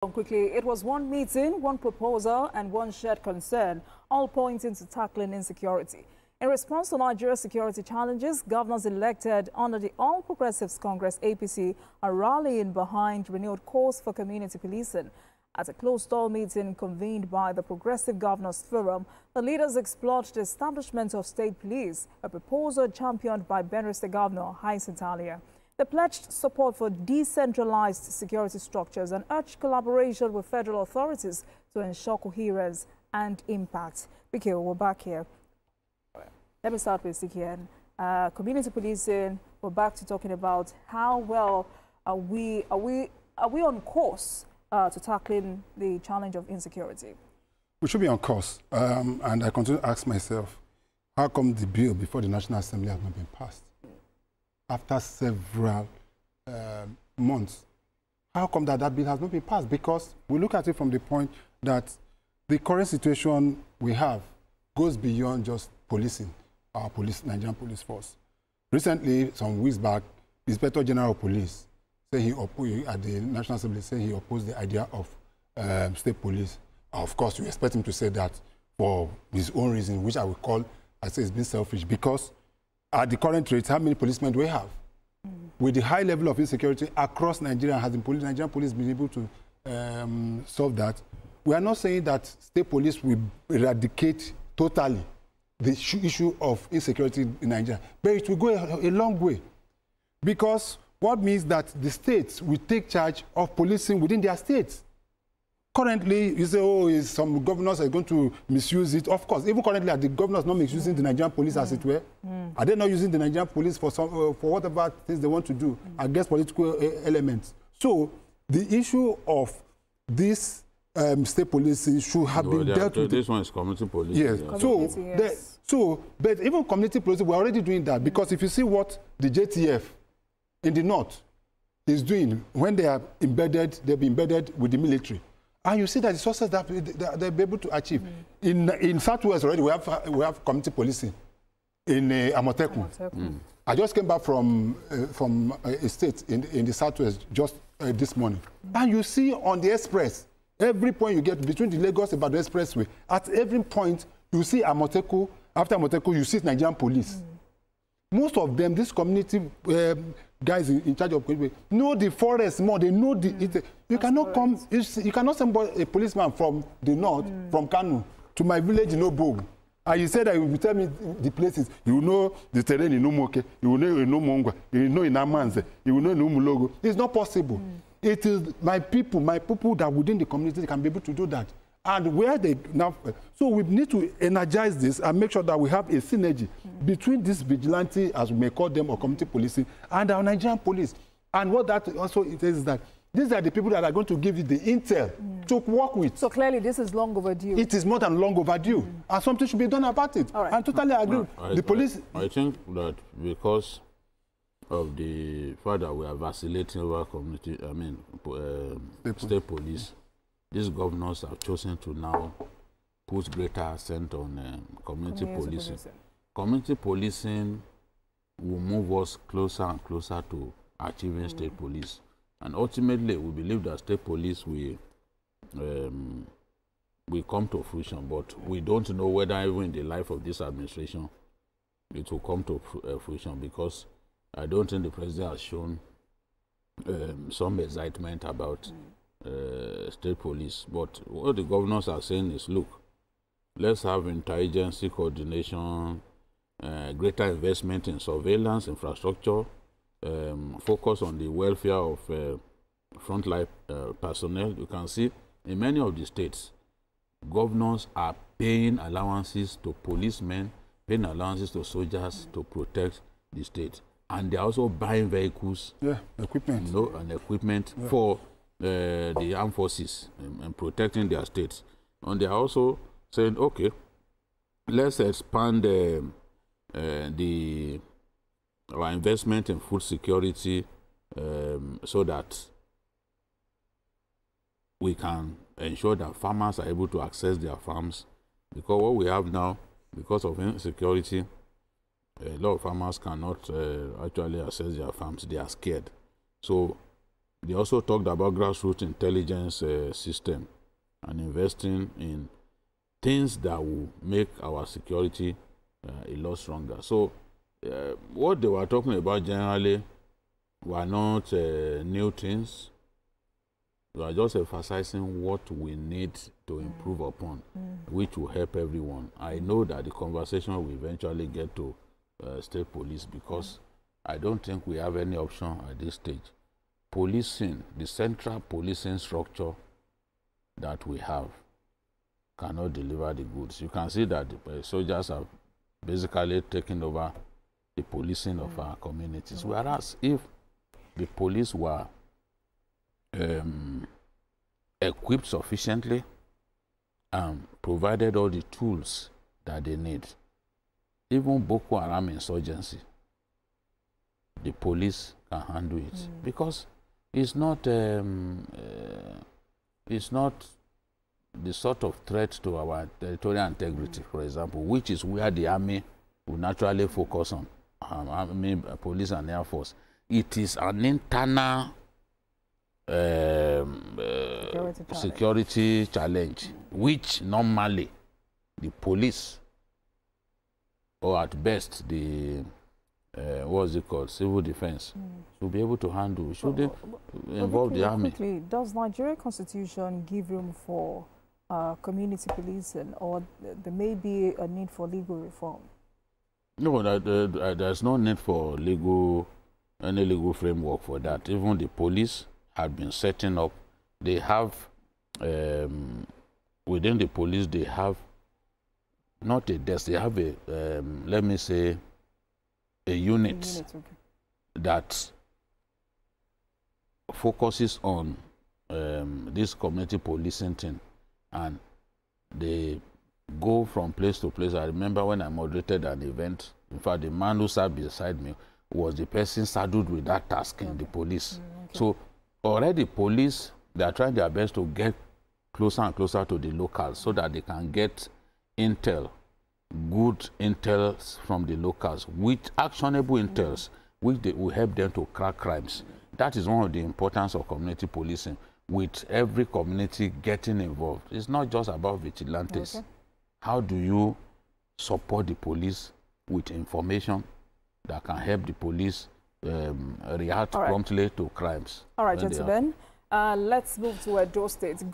Quickly, it was one meeting, one proposal, and one shared concern, all pointing to tackling insecurity. In response to Nigeria's security challenges, governors elected under the All Progressives Congress APC are rallying behind renewed calls for community policing. At a closed-door meeting convened by the Progressive Governors Forum, the leaders explored the establishment of state police, a proposal championed by Benue State Governor Hyacinth Alia. They pledged support for decentralized security structures and urged collaboration with federal authorities to ensure coherence and impact. Vicky, we're back here. Let me start with Sikian. Community policing, we're back to talking about how well are we on course to tackling the challenge of insecurity? We should be on course. And I continue to ask myself, how come the bill before the National Assembly has not been passed? After several months, how come that bill has not been passed? Because we look at it from the point that the current situation we have goes beyond just policing, our Nigerian police force. Recently, some weeks back, the Inspector General of Police said he opposed, at the National Assembly, said he opposed the idea of state police. Of course, we expect him to say that for his own reason, which I would call, I say it's been selfish, because at the current rate, how many policemen do we have? With the high level of insecurity across Nigeria, has the Nigerian police been able to solve that? We are not saying that state police will eradicate totally the issue of insecurity in Nigeria, but it will go a long way. Because what means that the states will take charge of policing within their states. Currently, you say, oh, some governors are going to misuse it. Of course, even currently, are the governors not misusing the Nigerian police as it were? Are they not using the Nigerian police for whatever things they want to do against political elements? So, the issue of this state policing should have been dealt with. This one is community policing. Yes. Yeah. But even community policing, we're already doing that. Because if you see what the JTF in the north is doing, when they are embedded, they'll be embedded with the military. And you see that the success that they'll be able to achieve. In Southwest already, we have community policing in Amotekun. I just came back from a state in the Southwest just this morning. And you see on the express, every point you get between the Lagos and the expressway, at every point you see Amotekun. After Amotekun, you see Nigerian police. Most of them, this community guys in charge of community, know the forest more. They know the. You cannot come. You cannot send a policeman from the north, from Kano, to my village in Obo. And you said that you will tell me the places. You will know the terrain in Umuoke. You will know in Umongwa. You will know in Amanze. You will know in Umulogo. It's not possible. It is my people that within the community can be able to do that. And where they now, so we need to energize this and make sure that we have a synergy between this vigilante, as we may call them, or community policing, and our Nigerian police. And what that also is that these are the people that are going to give you the intel to work with. So clearly, this is long overdue. It is more than long overdue, and something should be done about it. Right. I totally agree. The police. I think that because of the fact that we are vacillating over community, state police. These governors have chosen to now put greater accent on community policing. Community policing will move us closer and closer to achieving state police. And ultimately, we believe that state police will come to fruition, but we don't know whether even in the life of this administration it will come to fruition, because I don't think the president has shown some excitement about state police. But what the governors are saying is, look, let's have intelligence coordination, greater investment in surveillance infrastructure, focus on the welfare of frontline personnel. You can see in many of the states, governors are paying allowances to policemen, paying allowances to soldiers to protect the state. And they're also buying vehicles, equipment, and equipment for the armed forces and protecting their states. And they are also saying, okay, let's expand our investment in food security so that we can ensure that farmers are able to access their farms. Because what we have now, because of insecurity, a lot of farmers cannot actually access their farms. They are scared. So They also talked about grassroots intelligence system and investing in things that will make our security a lot stronger. So what they were talking about generally were not new things. We are just emphasizing what we need to improve upon, which will help everyone. I know that the conversation will eventually get to state police, because I don't think we have any option at this stage. Policing, the central policing structure that we have, cannot deliver the goods. You can see that the soldiers have basically taken over the policing of our communities. Whereas if the police were equipped sufficiently and provided all the tools that they need, even Boko Haram insurgency, the police can handle it, because it's not the sort of threat to our territorial integrity, for example, which is where the army will naturally focus on, army, police and air force. It is an internal security challenge, which normally the police, or at best the what's it called, civil defense, should be able to handle. Should they involve the army? Quickly, does Nigeria Constitution give room for community policing, or there may be a need for legal reform? No, there's no need for any legal framework for that. Even the police have been setting up. They have within the police, they have not a desk. They have a let me say a unit that focuses on this community policing thing, and they go from place to place. I remember when I moderated an event, in fact, the man who sat beside me was the person saddled with that task in the police. So already police, they are trying their best to get closer and closer to the locals so that they can get intel, good intel from the locals, with actionable intels, which they will help them to crack crimes. That is one of the importance of community policing, with every community getting involved. It's not just about vigilantes. How do you support the police with information that can help the police react promptly to crimes? All right, gentlemen, let's move to Edo State.